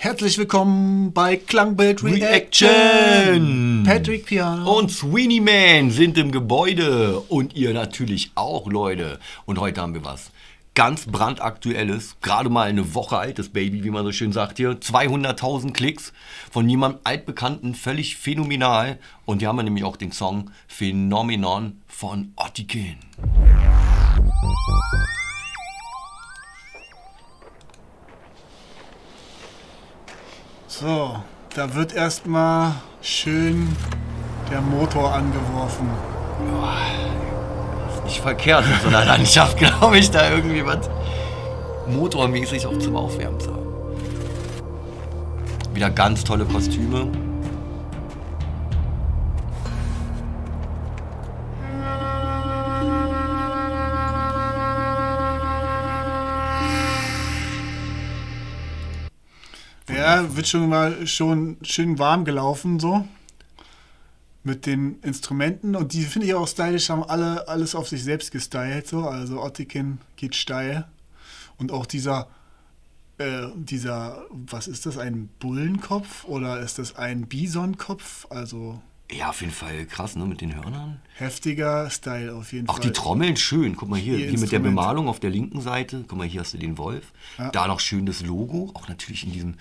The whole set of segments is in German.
Herzlich willkommen bei Klangbild Reaction. Patrick Piano und Sweeney Man sind im Gebäude und ihr natürlich auch, Leute. Und heute haben wir was ganz brandaktuelles, gerade mal eine Woche altes Baby, wie man so schön sagt hier. 200.000 Klicks von jemandem altbekannten, völlig phänomenal. Und hier haben wir nämlich auch den Song Phenomenon von Ottiken. So, da wird erstmal schön der Motor angeworfen. Nicht verkehrt in so einer Landschaft, glaube ich, da irgendwie was motormäßig auch zum Aufwärmen zu haben. Wieder ganz tolle Kostüme. Ja, wird schon schön warm gelaufen so. Mit den Instrumenten, und die finde ich auch stylisch, haben alle alles auf sich selbst gestylt, so. Also Ottiken geht steil. Und auch dieser, was ist das, ein Bullenkopf oder ist das ein Bisonkopf? Also Ja, auf jeden Fall krass, ne, mit den Hörnern. heftiger Style auf jeden Auch Fall. die Trommeln schön. Guck mal hier mit der Instrumente. Bemalung auf der linken Seite. Guck mal, hier hast du den Wolf. Ja. Da noch schön das Logo. Auch natürlich in diesem,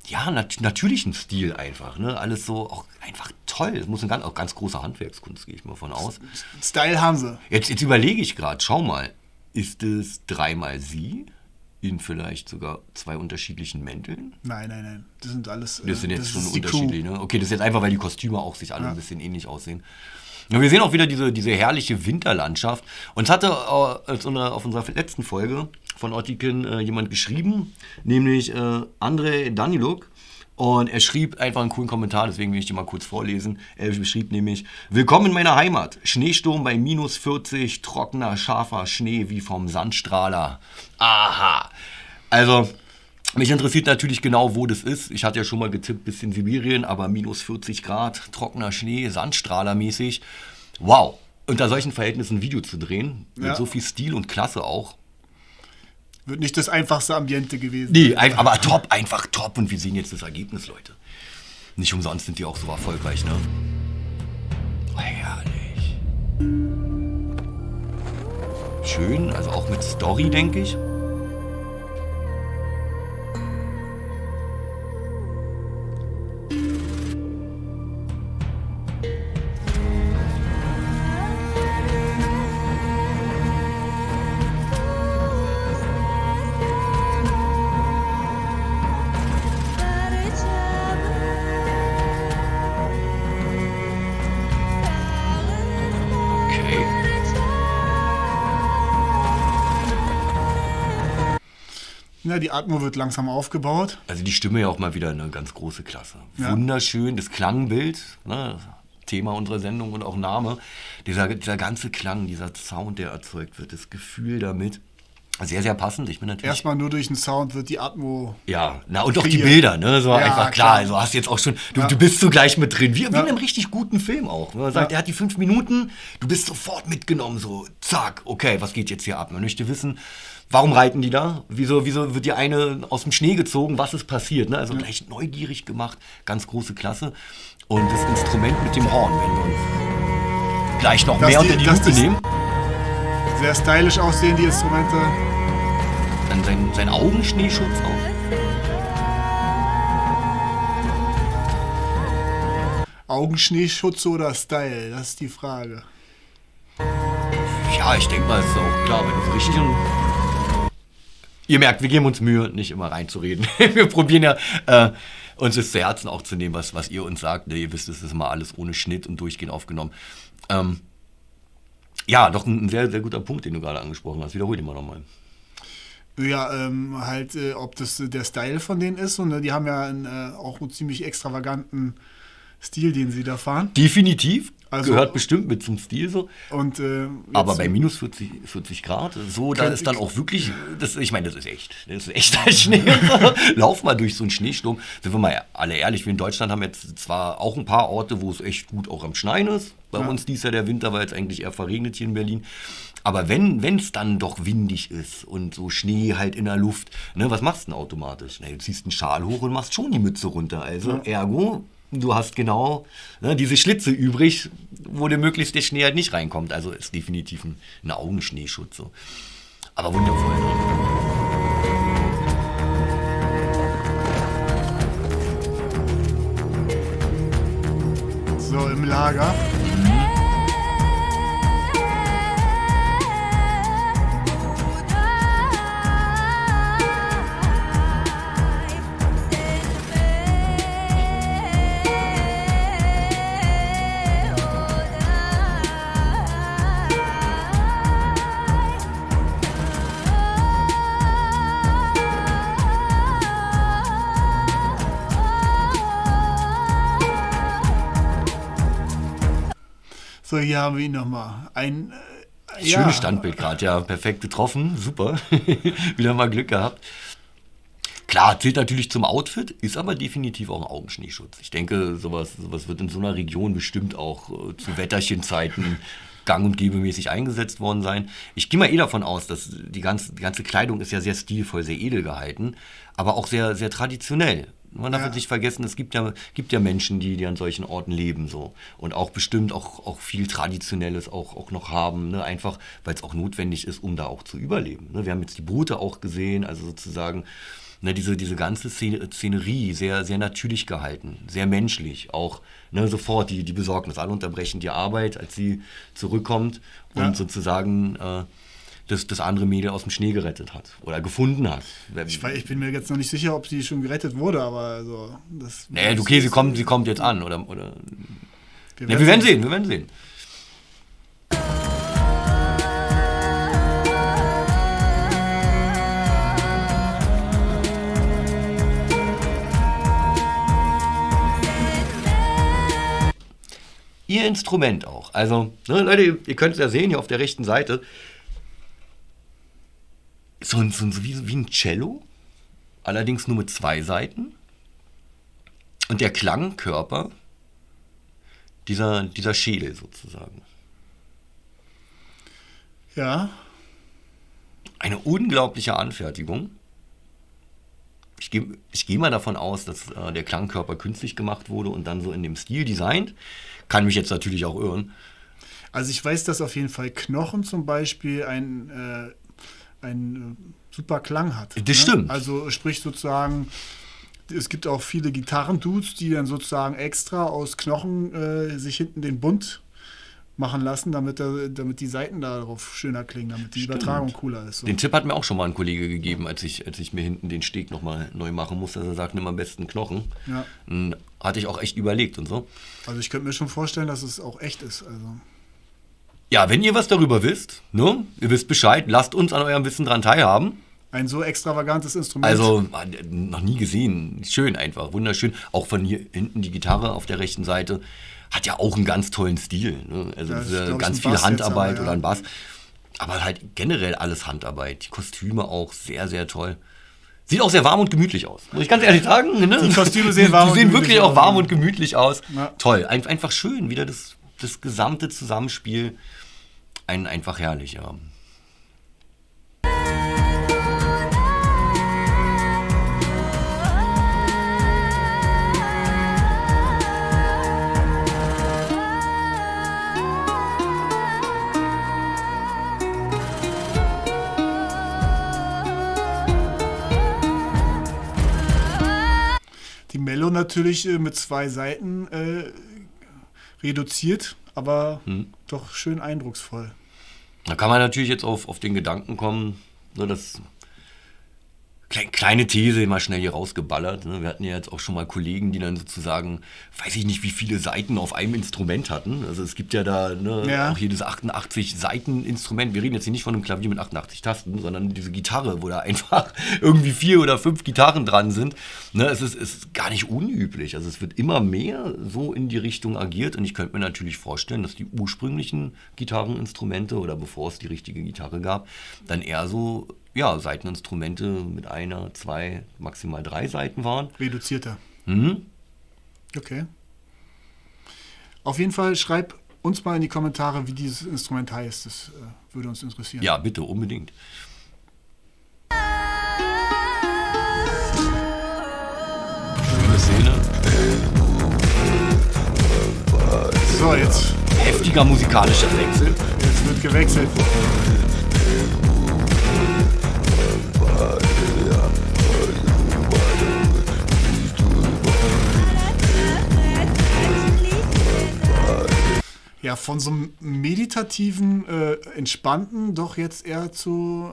ja, natürlichen Stil einfach. Ne? Alles so auch einfach toll. Das muss auch ganz große Handwerkskunst, gehe ich mal von aus. Style haben sie. Jetzt überlege ich gerade, schau mal. Ist es dreimal sie? In vielleicht sogar zwei unterschiedlichen Mänteln? Nein. Das sind alles. Das sind jetzt schon ist die unterschiedlich, Crew. ne? Okay, das ist jetzt einfach, weil die Kostüme auch sich alle ein bisschen ähnlich aussehen. Ja, wir sehen auch wieder diese herrliche Winterlandschaft. Uns hatte auf unserer letzten Folge von Ottiken jemand geschrieben, nämlich André Daniluk. Und er schrieb einfach einen coolen Kommentar, deswegen will ich dir mal kurz vorlesen. Er schrieb nämlich: Willkommen in meiner Heimat. Schneesturm bei minus 40, trockener, scharfer Schnee wie vom Sandstrahler. Aha. Also, mich interessiert natürlich genau, wo das ist. Ich hatte ja schon mal getippt, bisschen Sibirien, aber minus 40 Grad, trockener Schnee, Sandstrahlermäßig. Wow. Unter solchen Verhältnissen ein Video zu drehen, mit Ja. so viel Stil und Klasse auch. Wird nicht das einfachste Ambiente gewesen. Nee, aber top, einfach top. Und wir sehen jetzt das Ergebnis, Leute. Nicht umsonst sind die auch so erfolgreich, ne? Oh, herrlich. Schön, also auch mit Story, denke ich. Okay. Ja, die Atmo wird langsam aufgebaut. Also die Stimme ja auch mal wieder eine ganz große Klasse. Ja. Wunderschön, das Klangbild, ne, Thema unserer Sendung und auch Name. Dieser ganze Klang, dieser Sound, der erzeugt wird, das Gefühl damit. Sehr, sehr passend. Ich bin natürlich... Erstmal nur durch den Sound wird die Atmo. Ja, na und auch die kreiert. Bilder, ne? So Ja, einfach klar. klar. Also hast jetzt auch schon, du bist so gleich mit drin. Wie in einem richtig guten Film auch. Man sagt, Ja. er hat die 5 Minuten, du bist sofort mitgenommen, so zack, okay, was geht jetzt hier ab? Man möchte wissen, warum reiten die da? Wieso wird die eine aus dem Schnee gezogen? Was ist passiert? Ne? Also gleich neugierig gemacht, ganz große Klasse. Und das Instrument mit dem Horn, wenn wir uns gleich noch Dass mehr die- unter die dass Lupe das- nehmen. Sehr stylisch aussehen, die Instrumente. Dann sein Augenschneeschutz auch. Augenschneeschutz oder Style? Das ist die Frage. Ja, ich denke mal, es ist auch klar, wenn du so richtig und ihr merkt, wir geben uns Mühe, nicht immer reinzureden. Wir probieren ja, uns das zu Herzen auch zu nehmen, was ihr uns sagt. Ihr wisst, es ist immer alles ohne Schnitt und durchgehend aufgenommen. Ja, doch ein sehr, sehr guter Punkt, den du gerade angesprochen hast. Wiederhol den mal nochmal. Ja, ob das der Style von denen ist. Und die haben ja auch einen ziemlich extravaganten Stil, den sie da fahren. Definitiv. Also- Gehört bestimmt mit zum Stil so. Und, Aber jetzt- bei minus 40 Grad, so, da Könnte- ist dann auch wirklich, ich meine, das ist echt. Das ist echter Schnee. Lauf mal durch so einen Schneesturm. Sind wir mal alle ehrlich, wir in Deutschland haben jetzt zwar auch ein paar Orte, wo es echt gut auch am Schneien ist. Bei uns dies Jahr der Winter war jetzt eigentlich eher verregnet hier in Berlin. Aber wenn es dann doch windig ist und so Schnee halt in der Luft, ne, was machst du denn automatisch? Na, du ziehst einen Schal hoch und machst schon die Mütze runter. Also ergo, du hast genau diese Schlitze übrig, wo dir möglichst der Schnee halt nicht reinkommt. Also ist definitiv ein Augenschneeschutz. So. Aber wundervoll. Ne? So, im Lager. So, hier haben wir ihn nochmal. Schönes Standbild gerade, ja, perfekt getroffen, super. Wieder mal Glück gehabt. Klar, zählt natürlich zum Outfit, ist aber definitiv auch ein Augenschneeschutz. Ich denke, sowas wird in so einer Region bestimmt auch zu Wetterchenzeiten gang- und gäbemäßig eingesetzt worden sein. Ich gehe mal davon aus, dass die ganze Kleidung ist ja sehr stilvoll, sehr edel gehalten, aber auch sehr, sehr traditionell. Man darf nicht vergessen, es gibt ja Menschen, die an solchen Orten leben so und auch bestimmt auch viel Traditionelles auch noch haben, ne? Einfach, weil es auch notwendig ist, um da auch zu überleben. Ne? Wir haben jetzt die Boote auch gesehen, also sozusagen diese ganze Szenerie sehr, sehr natürlich gehalten, sehr menschlich, auch sofort die Besorgnis, alle unterbrechen die Arbeit, als sie zurückkommt und sozusagen das andere Mädel aus dem Schnee gerettet hat oder gefunden hat. Ich bin mir jetzt noch nicht sicher, ob sie schon gerettet wurde, aber also das. Nee, okay, sie kommt jetzt an, oder? Wir werden sehen. Ihr Instrument auch. Also, Leute, ihr könnt es ja sehen hier auf der rechten Seite. So wie ein Cello, allerdings nur mit 2 Saiten. Und der Klangkörper, dieser Schädel sozusagen. Ja. Eine unglaubliche Anfertigung. Ich gehe mal davon aus, dass der Klangkörper künstlich gemacht wurde und dann so in dem Stil designt. Kann mich jetzt natürlich auch irren. Also ich weiß, dass auf jeden Fall Knochen zum Beispiel ein super Klang hat. Das stimmt. Also sprich sozusagen, es gibt auch viele Gitarrendudes, die dann sozusagen extra aus Knochen sich hinten den Bund machen lassen, damit die Saiten darauf schöner klingen, damit die Übertragung cooler ist. So. Den Tipp hat mir auch schon mal ein Kollege gegeben, als ich mir hinten den Steg nochmal neu machen musste. Also er sagt, nimm am besten Knochen. Ja. Hatte ich auch echt überlegt und so. Also ich könnte mir schon vorstellen, dass es auch echt ist. Also. Ja, wenn ihr was darüber wisst, ihr wisst Bescheid, lasst uns an eurem Wissen dran teilhaben. Ein so extravagantes Instrument. Also, noch nie gesehen. Schön einfach, wunderschön. Auch von hier hinten die Gitarre auf der rechten Seite hat ja auch einen ganz tollen Stil. Ne? Also ganz viel Handarbeit oder ein Bass. Aber halt generell alles Handarbeit. Die Kostüme auch sehr, sehr toll. Sieht auch sehr warm und gemütlich aus. Muss ich ganz ehrlich sagen. Ne? Die Kostüme sehen warm und gemütlich aus. Die sehen wirklich auch warm und gemütlich aus. Ja. Toll. Einfach schön. Wieder das gesamte Zusammenspiel. Einfach herrlich, ja. Die Mello natürlich mit 2 Saiten reduziert, aber doch schön eindrucksvoll. Da kann man natürlich jetzt auf den Gedanken kommen, dass kleine These mal schnell hier rausgeballert. Wir hatten ja jetzt auch schon mal Kollegen, die dann sozusagen, weiß ich nicht, wie viele Saiten auf einem Instrument hatten. Also es gibt ja da auch hier dieses 88 Saiten-Instrument. Wir reden jetzt hier nicht von einem Klavier mit 88 Tasten, sondern diese Gitarre, wo da einfach irgendwie 4 oder 5 Gitarren dran sind. Es ist gar nicht unüblich. Also es wird immer mehr so in die Richtung agiert. Und ich könnte mir natürlich vorstellen, dass die ursprünglichen Gitarreninstrumente oder bevor es die richtige Gitarre gab, dann eher so Saiteninstrumente mit 1, 2, maximal 3 Saiten waren. Reduzierter. Mhm. Okay. Auf jeden Fall schreib uns mal in die Kommentare, wie dieses Instrument heißt. Das würde uns interessieren. Ja, bitte, unbedingt. Schöne Szene. So, jetzt Heftiger musikalischer Wechsel. wird gewechselt. Ja, von so einem meditativen, entspannten doch jetzt eher zu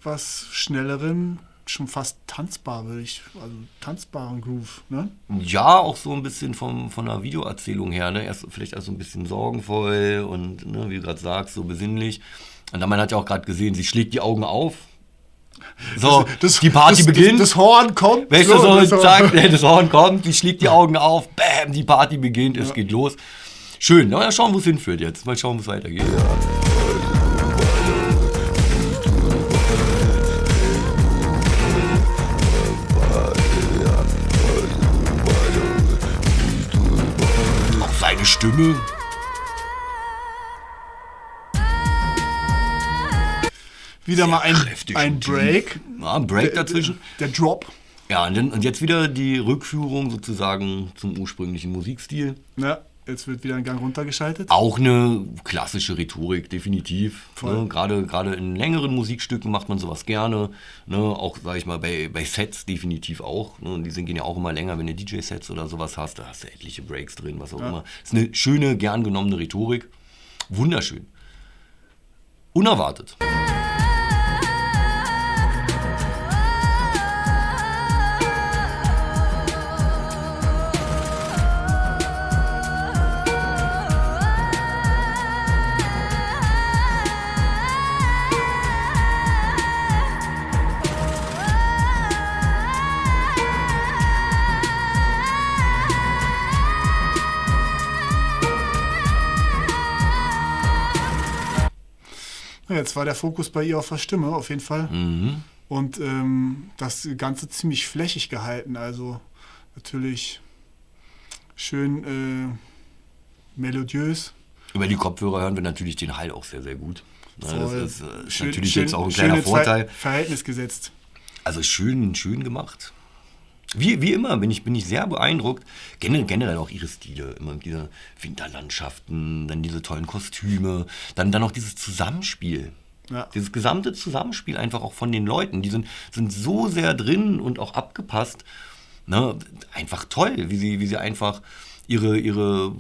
was schnellerem, schon fast tanzbar, also tanzbaren Groove, ne? Ja, auch so ein bisschen von der Videoerzählung her, ne? Erst vielleicht so ein bisschen sorgenvoll und, ne, wie du gerade sagst, so besinnlich. Und dann, man hat ja auch gerade gesehen, sie schlägt die Augen auf. So, die Party beginnt. Das Horn kommt. Weißt du, so zack, das Horn kommt, sie schlägt die Augen auf, bam, die Party beginnt, es geht los. Schön, mal schauen, wo es hinführt jetzt. Mal schauen, wo es weitergeht. Auch seine Stimme. Wieder mal kräftig ein und tief. Break. Ja, ein Break dazwischen. Der Drop. Ja, und jetzt wieder die Rückführung sozusagen zum ursprünglichen Musikstil. Ja, jetzt wird wieder ein Gang runtergeschaltet. Auch eine klassische Rhetorik, definitiv. Voll. Ne? Gerade in längeren Musikstücken macht man sowas gerne. Ne? Auch, sag ich mal, bei Sets definitiv auch. Ne? Die gehen ja auch immer länger, wenn du DJ-Sets oder sowas hast. Da hast du etliche Breaks drin, was auch immer. Ist eine schöne, gern genommene Rhetorik. Wunderschön. Unerwartet. Ja, jetzt war der Fokus bei ihr auf der Stimme, auf jeden Fall. Und das Ganze ziemlich flächig gehalten. Also natürlich schön melodiös. Über die Kopfhörer hören wir natürlich den Hall auch sehr, sehr gut. Das ist natürlich schön, jetzt auch ein kleiner Vorteil. Verhältnis gesetzt. Also schön gemacht. Wie immer bin ich sehr beeindruckt. Generell auch ihre Stile. Immer diese Winterlandschaften, dann diese tollen Kostüme, dann auch dieses Zusammenspiel. Ja. Dieses gesamte Zusammenspiel einfach auch von den Leuten. Die sind so sehr drin und auch abgepasst. Ne? Einfach toll, wie sie einfach ihre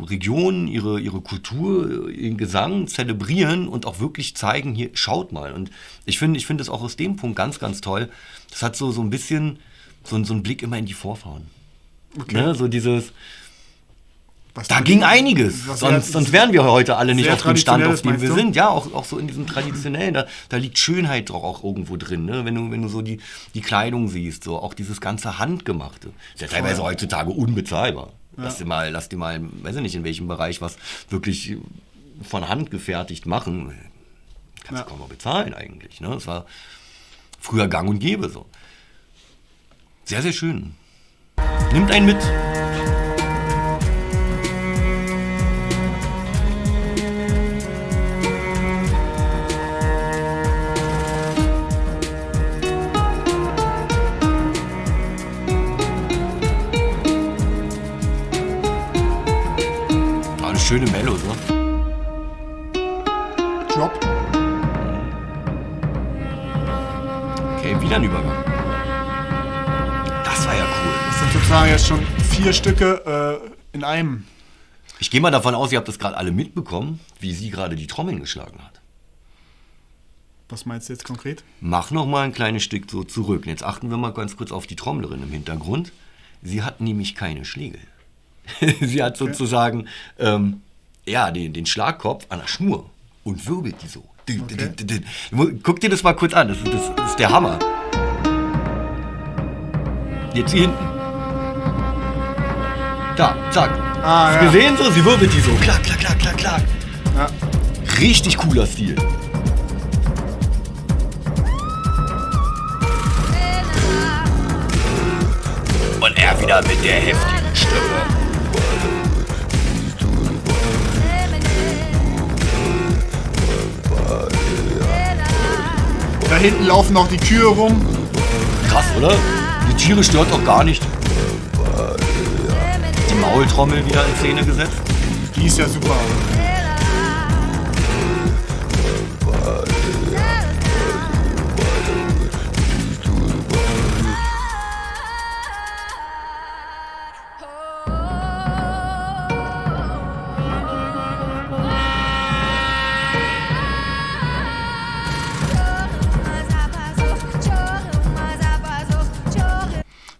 Region, ihre Kultur, ihren Gesang zelebrieren und auch wirklich zeigen, hier, schaut mal. Und ich finde das auch aus dem Punkt ganz, ganz toll. Das hat so ein bisschen so ein Blick immer in die Vorfahren. Okay. Ne? So dieses, Was da du- ging einiges, was sonst wären wir heute alle nicht sehr auf dem Stand, auf dem Traditionelles, wir meinst du? sind. Ja, auch so in diesem Traditionellen, da liegt Schönheit doch auch irgendwo drin, ne? Wenn du so die Kleidung siehst, so auch dieses ganze Handgemachte. Ist ja teilweise heutzutage unbezahlbar. Ja. Lass dir mal, weiß ich nicht, in welchem Bereich was wirklich von Hand gefertigt machen. Kannst du kaum noch bezahlen eigentlich. Ne? Das war früher gang und gäbe so. Sehr, sehr schön. Nimmt einen mit. War eine schöne Mello, so. Drop. Okay, wieder ein Übergang. Das war ja cool. Das sind sozusagen jetzt schon 4 Stücke in einem. Ich gehe mal davon aus, ihr habt das gerade alle mitbekommen, wie sie gerade die Trommeln geschlagen hat. Was meinst du jetzt konkret? Mach noch mal ein kleines Stück so zurück. Jetzt achten wir mal ganz kurz auf die Trommlerin im Hintergrund. Sie hat nämlich keine Schlägel. Sie hat sozusagen den Schlagkopf an der Schnur und wirbelt die so. Guck dir das mal kurz an, das ist der Hammer. Jetzt hier hinten. Da, zack. Ah, Hast du gesehen so? Sie wirbelt die so. Klack, klack, klack, klack, klack. Ja. Richtig cooler Stil. Und er wieder mit der heftigen Stimme. hinten laufen noch die Kühe rum. Krass, oder? Die Tiere stört doch gar nicht. Die Maultrommel wieder in Szene gesetzt. Die ist ja super.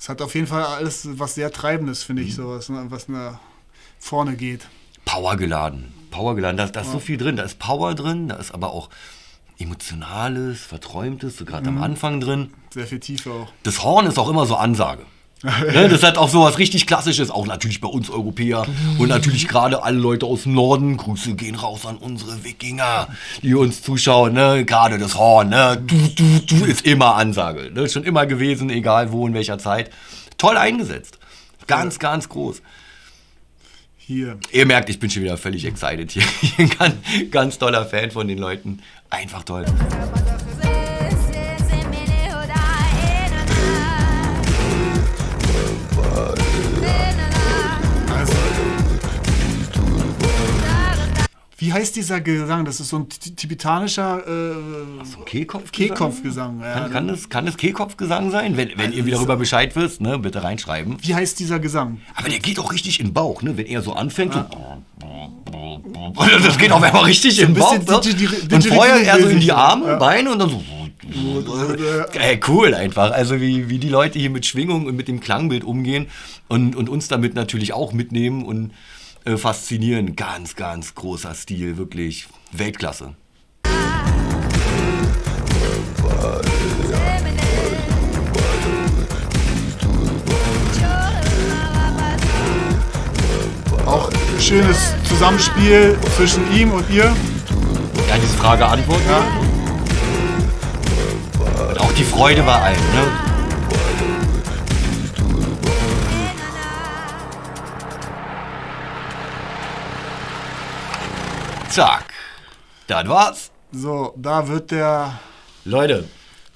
Es hat auf jeden Fall alles was sehr Treibendes, finde ich, so was nach vorne geht. Powergeladen. Da ist so viel drin. Da ist Power drin, da ist aber auch Emotionales, Verträumtes, so gerade am Anfang drin. Sehr viel Tiefe auch. Das Horn ist auch immer so Ansage. Ne, das hat auch so was richtig Klassisches, auch natürlich bei uns Europäer und natürlich gerade alle Leute aus dem Norden. Grüße gehen raus an unsere Wikinger, die uns zuschauen. Ne? Gerade das Horn, ne? Du ist immer Ansage. Ne? Schon immer gewesen, egal wo, in welcher Zeit. Toll eingesetzt. Ganz, ganz groß. Hier. Ihr merkt, ich bin schon wieder völlig excited hier. Ich bin ganz, ganz toller Fan von den Leuten. Einfach toll. Wie heißt dieser Gesang? Das ist so ein tibetanischer So ein Kehlkopfgesang? Kehlkopfgesang. Ja. Kann das Kehlkopfgesang sein? Wenn ihr wieder darüber Bescheid wisst, ne, bitte reinschreiben. Wie heißt dieser Gesang? Aber der geht auch richtig in den Bauch, ne? Wenn er so anfängt. So das geht auch einmal richtig in den Bauch. Und vorher eher so in die Arme, Beine und dann so. Cool einfach. Also wie die Leute hier mit Schwingung und mit dem Klangbild umgehen und uns damit natürlich auch mitnehmen und faszinieren. Ganz, ganz großer Stil, wirklich Weltklasse. Auch schönes Zusammenspiel zwischen ihm und ihr. Ja, diese Frage-Antwort. Ja. Und auch die Freude bei allen, ne? Zack. Das war's. So, da wird der Leute,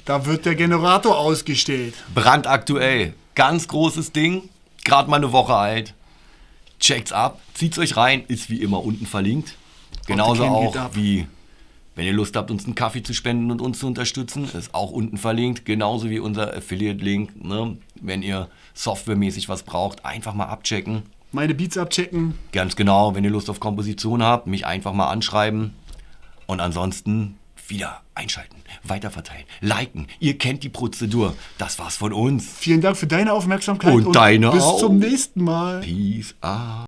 Generator ausgestellt. brandaktuell. Ganz großes Ding. Gerade mal eine Woche alt. Checkt's ab. Zieht's euch rein. Ist wie immer unten verlinkt. Genauso Ottiken geht auch ab. wie, wenn ihr Lust habt, uns einen Kaffee zu spenden und uns zu unterstützen. Ist auch unten verlinkt. Genauso wie unser Affiliate-Link. Ne? Wenn ihr softwaremäßig was braucht, einfach mal abchecken. Meine Beats abchecken. Ganz genau, wenn ihr Lust auf Komposition habt, mich einfach mal anschreiben. Und ansonsten wieder einschalten, weiterverteilen, liken. Ihr kennt die Prozedur. Das war's von uns. Vielen Dank für deine Aufmerksamkeit Und deine bis auch. zum nächsten Mal. Peace out.